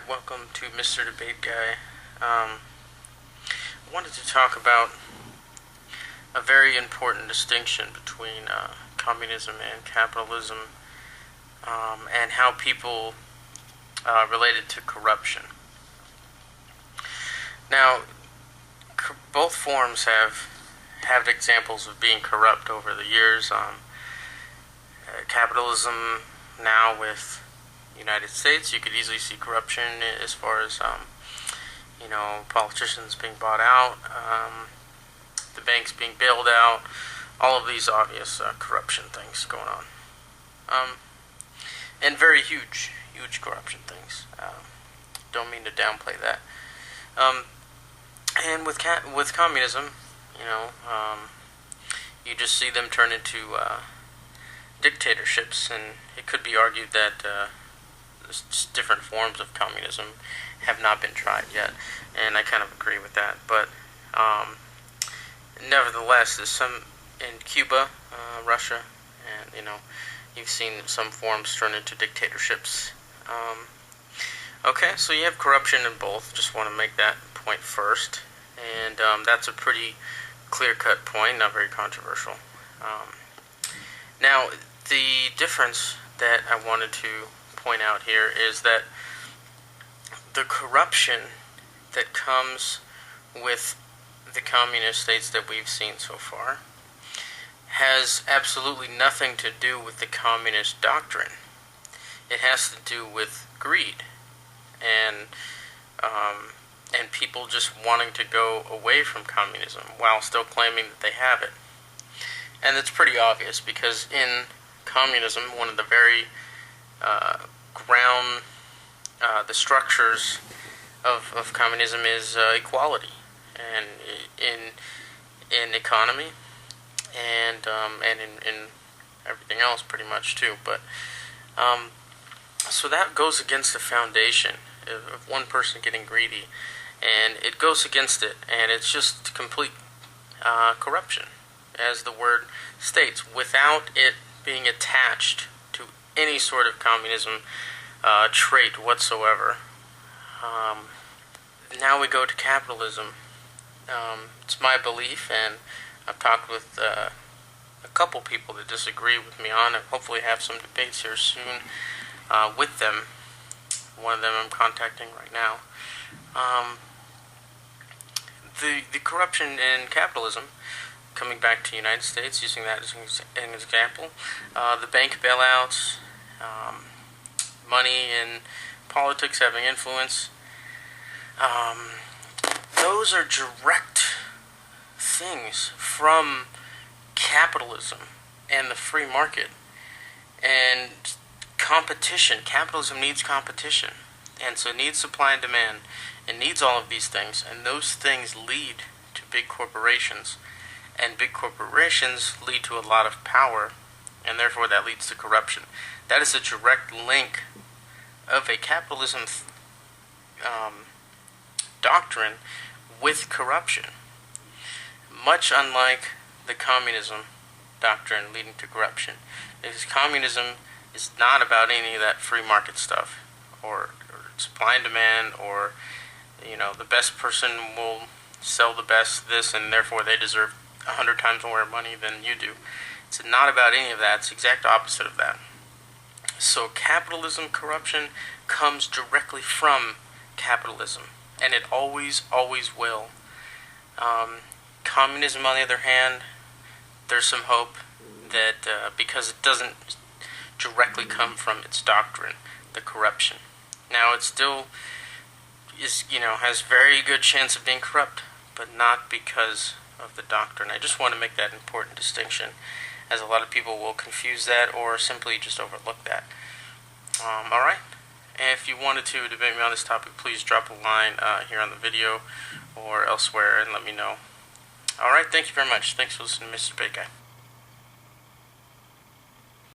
Alright, welcome to Mr. Debate Guy. I wanted to talk about a very important distinction between communism and capitalism, and how people relate it to corruption. Now, both forms have had examples of being corrupt over the years. Capitalism now with United States, you could easily see corruption as far as politicians being bought out, the banks being bailed out, all of these obvious corruption things going on, and very huge corruption things. Don't mean to downplay that. And with communism, you just see them turn into dictatorships, and it could be argued that different forms of communism have not been tried yet, and I kind of agree with that. But nevertheless, there's some in Cuba, Russia, and you've seen some forms turn into dictatorships. Okay, so you have corruption in both. Just want to make that point first, and that's a pretty clear-cut point, not very controversial. Now, the difference that I wanted to point out here is that the corruption that comes with the communist states that we've seen so far has absolutely nothing to do with the communist doctrine. It has to do with greed and people just wanting to go away from communism while still claiming that they have it. And it's pretty obvious, because in communism, one of the very the structures of communism is equality, and in economy, and in everything else pretty much too. But so that goes against the foundation of one person getting greedy, and it goes against it, and it's just complete corruption, as the word states, without it being attached to any sort of communism trait whatsoever. Now we go to capitalism. It's my belief, and I've talked with a couple people that disagree with me on it. Hopefully have some debates here soon with them. One of them I'm contacting right now. The corruption in capitalism, coming back to the United States, using that as an example, the bank bailouts, money in politics having influence, those are direct things from capitalism and the free market. And competition, capitalism needs competition, and so it needs supply and demand. It needs all of these things, and those things lead to big corporations, and big corporations lead to a lot of power, and therefore that leads to corruption. That is a direct link of a capitalism doctrine with corruption, much unlike the communism doctrine leading to corruption, because communism is not about any of that free market stuff, or supply and demand, or the best person will sell the best this, and therefore they deserve 100 times more money than you do. It's not about any of that. It's the exact opposite of that. So capitalism corruption comes directly from capitalism, and it always will. Communism, on the other hand, there's some hope that because it doesn't directly come from its doctrine, the corruption. Now, it still has very good chance of being corrupt, but not because of the doctrine. I just want to make that important distinction, as a lot of people will confuse that or simply just overlook that. Alright, and if you wanted to debate me on this topic, please drop a line here on the video or elsewhere and let me know. Alright, thank you very much. Thanks for listening to Mr. Debate Guy.